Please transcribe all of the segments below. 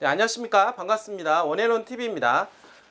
네, 안녕하십니까. 반갑습니다. 원앤원TV입니다.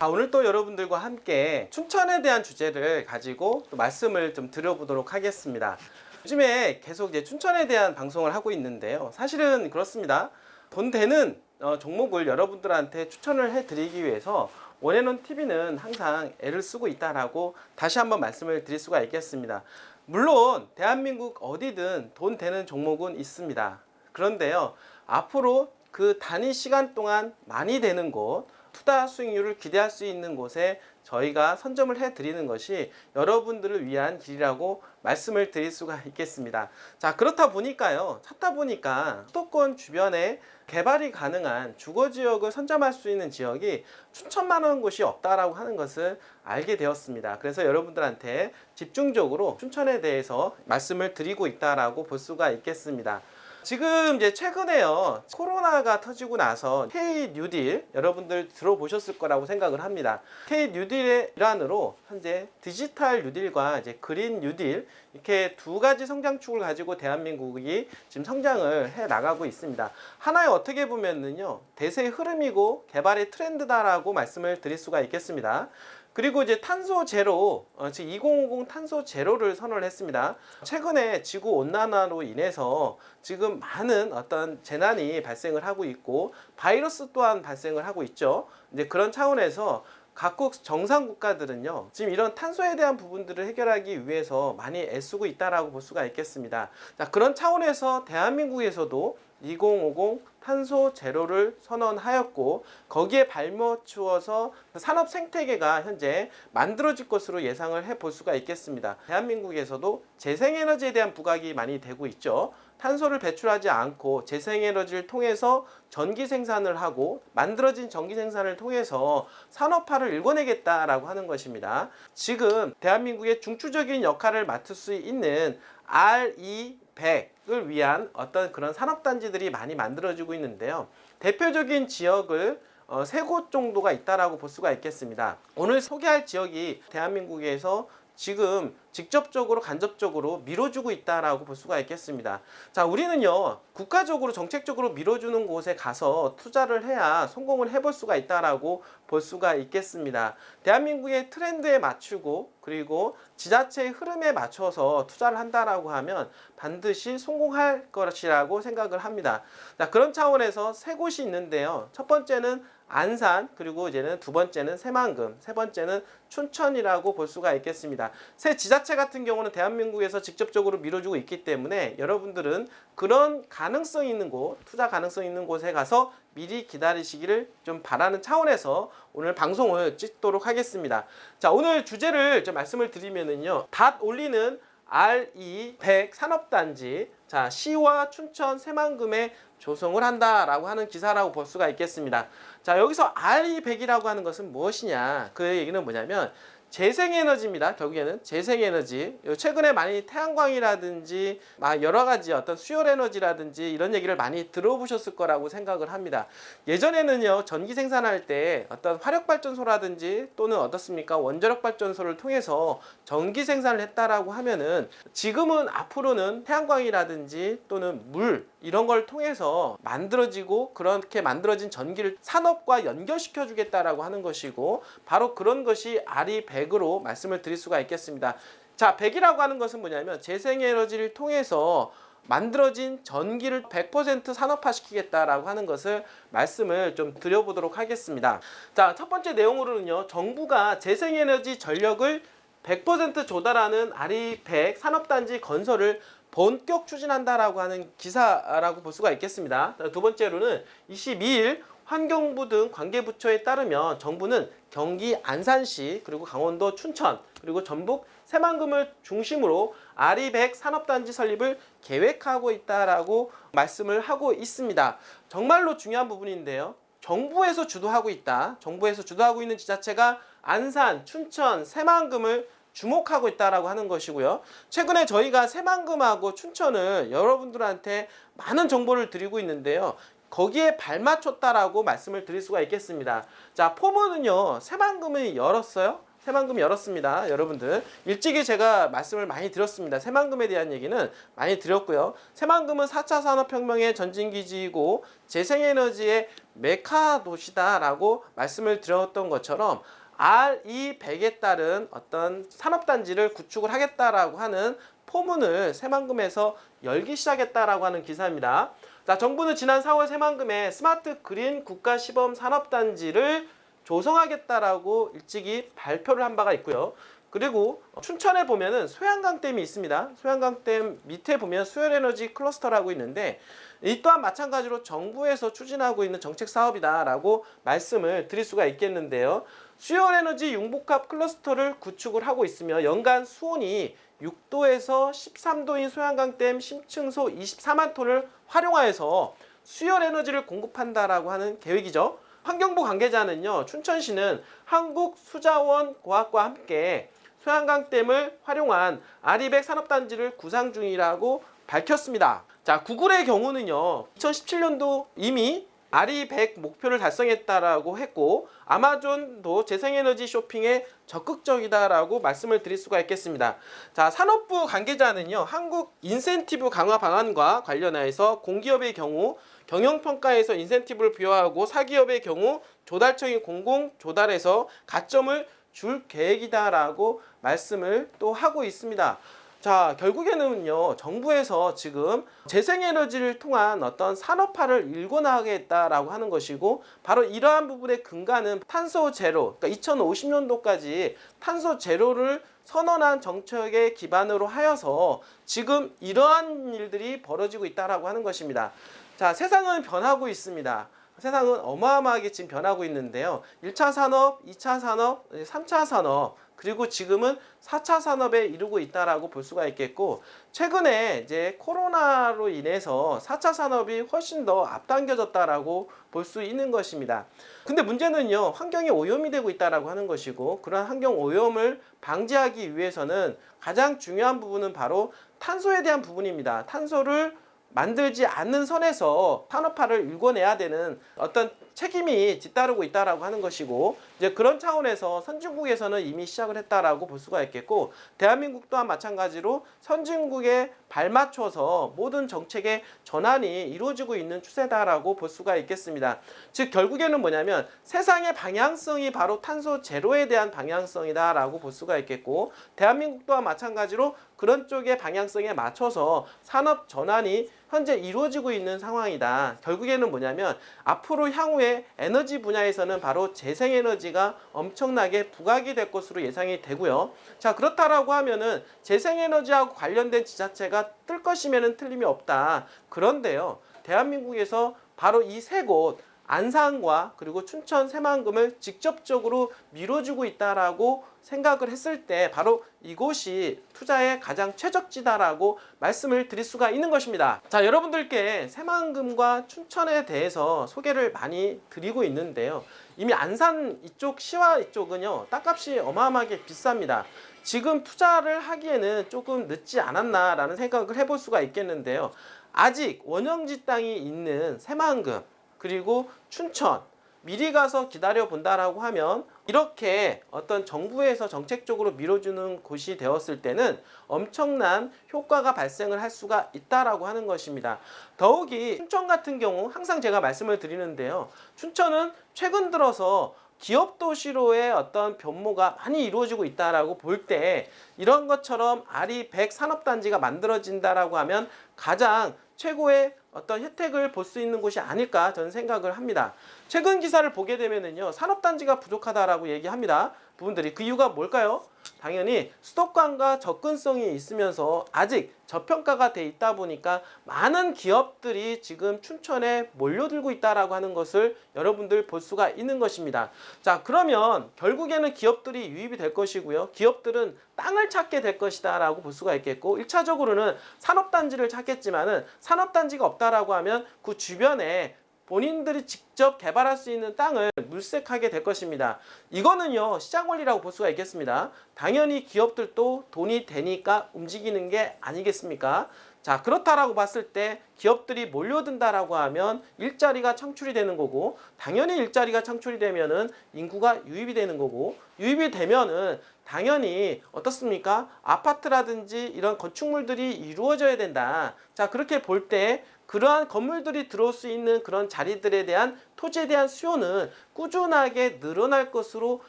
오늘 또 여러분들과 함께 춘천에 대한 주제를 가지고 또 말씀을 좀 드려보도록 하겠습니다. 요즘에 계속 이제 춘천에 대한 방송을 하고 있는데요. 사실은 그렇습니다. 돈 되는 종목을 여러분들한테 추천을 해드리기 위해서 원앤원TV는 항상 애를 쓰고 있다라고 다시 한번 말씀을 드릴 수가 있겠습니다. 물론 대한민국 어디든 돈 되는 종목은 있습니다. 그런데요, 앞으로 그 단위 시간 동안 많이 되는 곳, 투자 수익률을 기대할 수 있는 곳에 저희가 선점을 해드리는 것이 여러분들을 위한 길이라고 말씀을 드릴 수가 있겠습니다. 자, 그렇다 보니까요, 찾다 보니까 수도권 주변에 개발이 가능한 주거지역을 선점할 수 있는 지역이 춘천만한 곳이 없다라고 하는 것을 알게 되었습니다. 그래서 여러분들한테 집중적으로 춘천에 대해서 말씀을 드리고 있다라고 볼 수가 있겠습니다. 지금 이제 최근에요, 코로나가 터지고 나서 K 뉴딜 여러분들 들어보셨을 거라고 생각을 합니다. K 뉴딜의 일환으로 현재 디지털 뉴딜과 이제 그린 뉴딜 이렇게 두 가지 성장축을 가지고 대한민국이 지금 성장을 해 나가고 있습니다. 하나의 어떻게 보면은요, 대세의 흐름이고 개발의 트렌드다라고 말씀을 드릴 수가 있겠습니다. 그리고 이제 탄소 제로, 즉 2050 탄소 제로를 선언을 했습니다. 최근에 지구 온난화로 인해서 지금 많은 어떤 재난이 발생을 하고 있고 바이러스 또한 발생을 하고 있죠. 이제 그런 차원에서 각국 정상 국가들은요, 지금 이런 탄소에 대한 부분들을 해결하기 위해서 많이 애쓰고 있다라고 볼 수가 있겠습니다. 자, 그런 차원에서 대한민국에서도 2050 탄소 제로를 선언하였고 거기에 발맞추어서 산업 생태계가 현재 만들어질 것으로 예상을 해볼 수가 있겠습니다. 대한민국에서도 재생에너지에 대한 부각이 많이 되고 있죠. 탄소를 배출하지 않고 재생에너지를 통해서 전기 생산을 하고 만들어진 전기 생산을 통해서 산업화를 일궈내겠다라고 하는 것입니다. 지금 대한민국의 중추적인 역할을 맡을 수 있는 RE100을 위한 어떤 그런 산업단지들이 많이 만들어지고 있는데요. 대표적인 지역을 세 곳 정도가 있다라고 볼 수가 있겠습니다. 오늘 소개할 지역이 대한민국에서 지금 직접적으로 간접적으로 밀어주고 있다라고 볼 수가 있겠습니다. 자, 우리는요, 국가적으로 정책적으로 밀어주는 곳에 가서 투자를 해야 성공을 해볼 수가 있다라고 볼 수가 있겠습니다. 대한민국의 트렌드에 맞추고 그리고 지자체의 흐름에 맞춰서 투자를 한다라고 하면 반드시 성공할 것이라고 생각을 합니다. 자, 그런 차원에서 세 곳이 있는데요. 첫 번째는 안산, 그리고 이제는 두 번째는 새만금, 세 번째는 춘천이라고 볼 수가 있겠습니다. 새 지자체 같은 경우는 대한민국에서 직접적으로 밀어주고 있기 때문에 여러분들은 그런 가능성 있는 곳, 투자 가능성 있는 곳에 가서 미리 기다리시기를 좀 바라는 차원에서 오늘 방송을 찍도록 하겠습니다. 자, 오늘 주제를 좀 말씀을 드리면은요, 닷 올리는 RE100 산업단지, 자, 시와 춘천 새만금에 조성을 한다라고 하는 기사라고 볼 수가 있겠습니다. 자, 여기서 RE100이라고 하는 것은 무엇이냐? 그 얘기는 뭐냐면 재생에너지입니다. 결국에는 재생에너지. 최근에 많이 태양광이라든지 여러 가지 어떤 수열에너지라든지 이런 얘기를 많이 들어보셨을 거라고 생각을 합니다. 예전에는요, 전기 생산할 때 어떤 화력발전소라든지 또는 어떻습니까? 원자력발전소를 통해서 전기 생산을 했다라고 하면은 지금은 앞으로는 태양광이라든지 또는 물 이런 걸 통해서 만들어지고 그렇게 만들어진 전기를 산업과 연결시켜 주겠다라고 하는 것이고 바로 그런 것이 RE100으로 말씀을 드릴 수가 있겠습니다. 자, 100이라고 하는 것은 뭐냐면 재생에너지를 통해서 만들어진 전기를 100% 산업화시키겠다라고 하는 것을 말씀을 좀 드려보도록 하겠습니다. 자, 첫 번째 내용으로는요, 정부가 재생에너지 전력을 100% 조달하는 RE100 산업단지 건설을 본격 추진한다라고 하는 기사라고 볼 수가 있겠습니다. 두 번째로는 22일 환경부 등 관계부처에 따르면 정부는 경기 안산시 그리고 강원도 춘천 그리고 전북 새만금을 중심으로 RE100 산업단지 설립을 계획하고 있다라고 말씀을 하고 있습니다. 정말로 중요한 부분인데요. 정부에서 주도하고 있다. 정부에서 주도하고 있는 지자체가 안산, 춘천, 새만금을 주목하고 있다라고 하는 것이고요. 최근에 저희가 새만금하고 춘천을 여러분들한테 많은 정보를 드리고 있는데요. 거기에 발맞췄다라고 말씀을 드릴 수가 있겠습니다. 자, 포문은요, 새만금이 열었어요. 새만금 열었습니다. 여러분들 일찍이 제가 말씀을 많이 드렸습니다. 새만금에 대한 얘기는 많이 드렸고요. 새만금은 4차 산업혁명의 전진기지이고 재생에너지의 메카 도시다라고 말씀을 드렸던 것처럼 RE100에 따른 어떤 산업단지를 구축을 하겠다라고 하는 포문을 새만금에서 열기 시작했다라고 하는 기사입니다. 자, 정부는 지난 4월 새만금에 스마트 그린 국가 시범 산업단지를 조성하겠다라고 일찍이 발표를 한 바가 있고요. 그리고 춘천에 보면은 소양강댐이 있습니다. 소양강댐 밑에 보면 수열에너지 클러스터라고 있는데 이 또한 마찬가지로 정부에서 추진하고 있는 정책 사업이다라고 말씀을 드릴 수가 있겠는데요. 수열에너지 융복합 클러스터를 구축을 하고 있으며 연간 수온이 6도에서 13도인 소양강댐 심층소 24만 톤을 활용하여서 수열에너지를 공급한다라고 하는 계획이죠. 환경부 관계자는요, 춘천시는 한국수자원과학과 함께 소양강댐을 활용한 RE100 산업단지를 구상 중이라고 밝혔습니다. 자, 구글의 경우는요, 2017년도 이미 RE100 목표를 달성했다라고 했고 아마존도 재생에너지 쇼핑에 적극적이다라고 말씀을 드릴 수가 있겠습니다. 자, 산업부 관계자는요, 한국 인센티브 강화 방안과 관련해서 공기업의 경우 경영평가에서 인센티브를 부여하고 사기업의 경우 조달청이 공공 조달해서 가점을 줄 계획이다라고 말씀을 또 하고 있습니다. 자, 결국에는요, 정부에서 지금 재생에너지를 통한 어떤 산업화를 일궈나가겠다라고 하는 것이고 바로 이러한 부분의 근간은 탄소 제로, 그러니까 2050년도까지 탄소 제로를 선언한 정책에 기반으로 하여서 지금 이러한 일들이 벌어지고 있다라고 하는 것입니다. 자, 세상은 변하고 있습니다. 세상은 어마어마하게 지금 변하고 있는데요. 1차 산업, 2차 산업, 3차 산업, 그리고 지금은 4차 산업에 이르고 있다라고 볼 수가 있겠고 최근에 이제 코로나로 인해서 4차 산업이 훨씬 더 앞당겨졌다라고 볼 수 있는 것입니다. 근데 문제는요, 환경이 오염이 되고 있다라고 하는 것이고 그러한 환경 오염을 방지하기 위해서는 가장 중요한 부분은 바로 탄소에 대한 부분입니다. 탄소를 만들지 않는 선에서 산업화를 일궈내야 되는 어떤 책임이 뒤따르고 있다라고 하는 것이고 이제 그런 차원에서 선진국에서는 이미 시작을 했다라고 볼 수가 있겠고 대한민국 또한 마찬가지로 선진국에 발맞춰서 모든 정책의 전환이 이루어지고 있는 추세다라고 볼 수가 있겠습니다. 즉 결국에는 뭐냐면 세상의 방향성이 바로 탄소 제로에 대한 방향성이다라고 볼 수가 있겠고 대한민국 또한 마찬가지로 그런 쪽의 방향성에 맞춰서 산업 전환이 현재 이루어지고 있는 상황이다. 결국에는 뭐냐면 앞으로 향후에 에너지 분야에서는 바로 재생에너지가 엄청나게 부각이 될 것으로 예상이 되고요. 자, 그렇다라고 하면은 재생에너지하고 관련된 지자체가 뜰 것이면은 틀림이 없다. 그런데요, 대한민국에서 바로 이 세 곳 안산과 그리고 춘천 새만금을 직접적으로 밀어주고 있다라고 생각을 했을 때 바로 이곳이 투자에 가장 최적지다라고 말씀을 드릴 수가 있는 것입니다. 자, 여러분들께 새만금과 춘천에 대해서 소개를 많이 드리고 있는데요. 이미 안산 이쪽 시와 이쪽은요, 땅값이 어마어마하게 비쌉니다. 지금 투자를 하기에는 조금 늦지 않았나라는 생각을 해볼 수가 있겠는데요. 아직 원형지 땅이 있는 새만금 그리고 춘천 미리 가서 기다려 본다라고 하면 이렇게 어떤 정부에서 정책적으로 밀어주는 곳이 되었을 때는 엄청난 효과가 발생을 할 수가 있다라고 하는 것입니다. 더욱이 춘천 같은 경우 항상 제가 말씀을 드리는데요. 춘천은 최근 들어서 기업 도시로의 어떤 변모가 많이 이루어지고 있다라고 볼 때 이런 것처럼 RE100 산업단지가 만들어진다라고 하면 가장 최고의 어떤 혜택을 볼 수 있는 곳이 아닐까 저는 생각을 합니다. 최근 기사를 보게 되면은요, 산업단지가 부족하다라고 얘기합니다. 부분들이 그 이유가 뭘까요? 당연히 수도권과 접근성이 있으면서 아직 저평가가 돼 있다 보니까 많은 기업들이 지금 춘천에 몰려들고 있다라고 하는 것을 여러분들 볼 수가 있는 것입니다. 자, 그러면 결국에는 기업들이 유입이 될 것이고요. 기업들은 땅을 찾게 될 것이다 라고 볼 수가 있겠고 1차적으로는 산업단지를 찾겠지만은 산업단지가 없다라고 하면 그 주변에 본인들이 직접 개발할 수 있는 땅을 물색하게 될 것입니다. 이거는요, 시장 원리라고 볼 수가 있겠습니다. 당연히 기업들도 돈이 되니까 움직이는 게 아니겠습니까? 자, 그렇다라고 봤을 때 기업들이 몰려든다라고 하면 일자리가 창출이 되는 거고, 당연히 일자리가 창출이 되면은 인구가 유입이 되는 거고, 유입이 되면은 당연히 어떻습니까? 아파트라든지 이런 건축물들이 이루어져야 된다. 자, 그렇게 볼 때 그러한 건물들이 들어올 수 있는 그런 자리들에 대한 토지에 대한 수요는 꾸준하게 늘어날 것으로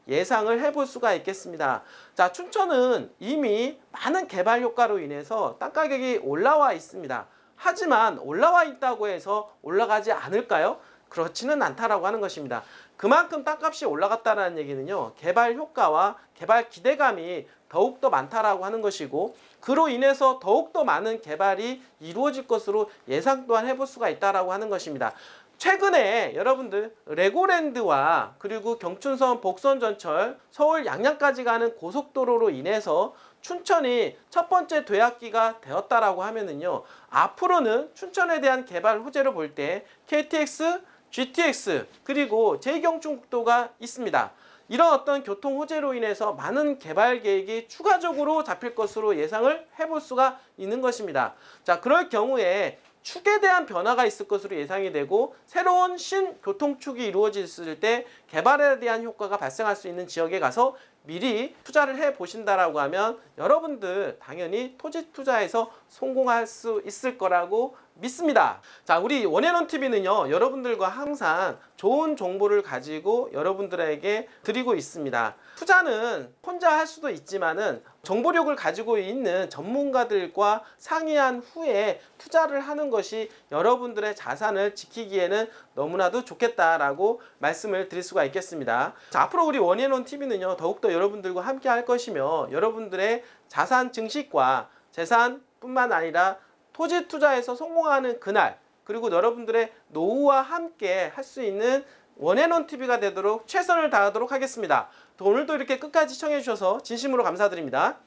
예상을 해볼 수가 있겠습니다. 자, 춘천은 이미 많은 개발 효과로 인해서 땅 가격이 올라와 있습니다. 하지만 올라와 있다고 해서 올라가지 않을까요? 그렇지는 않다라고 하는 것입니다. 그만큼 땅값이 올라갔다는 얘기는요, 개발 효과와 개발 기대감이 더욱더 많다라고 하는 것이고, 그로 인해서 더욱더 많은 개발이 이루어질 것으로 예상 또한 해볼 수가 있다라고 하는 것입니다. 최근에 여러분들 레고랜드와 그리고 경춘선 복선전철 서울 양양까지 가는 고속도로로 인해서 춘천이 첫 번째 도약기가 되었다라고 하면은요, 앞으로는 춘천에 대한 개발 호재를 볼 때 KTX, GTX 그리고 제2경춘국도가 있습니다. 이런 어떤 교통 호재로 인해서 많은 개발 계획이 추가적으로 잡힐 것으로 예상을 해볼 수가 있는 것입니다. 자, 그럴 경우에 축에 대한 변화가 있을 것으로 예상이 되고, 새로운 신교통축이 이루어졌을 때 개발에 대한 효과가 발생할 수 있는 지역에 가서 미리 투자를 해 보신다라고 하면 여러분들 당연히 토지 투자에서 성공할 수 있을 거라고 믿습니다. 자, 우리 원앤원TV는요, 여러분들과 항상 좋은 정보를 가지고 여러분들에게 드리고 있습니다. 투자는 혼자 할 수도 있지만은 정보력을 가지고 있는 전문가들과 상의한 후에 투자를 하는 것이 여러분들의 자산을 지키기에는 너무나도 좋겠다라고 말씀을 드릴 수가 있겠습니다. 자, 앞으로 우리 원앤원TV는요, 더욱더 여러분들과 함께 할 것이며, 여러분들의 자산 증식과 재산뿐만 아니라 토지 투자에서 성공하는 그날, 그리고 여러분들의 노후와 함께 할 수 있는 원앤원TV가 되도록 최선을 다하도록 하겠습니다. 또 오늘도 이렇게 끝까지 시청해 주셔서 진심으로 감사드립니다.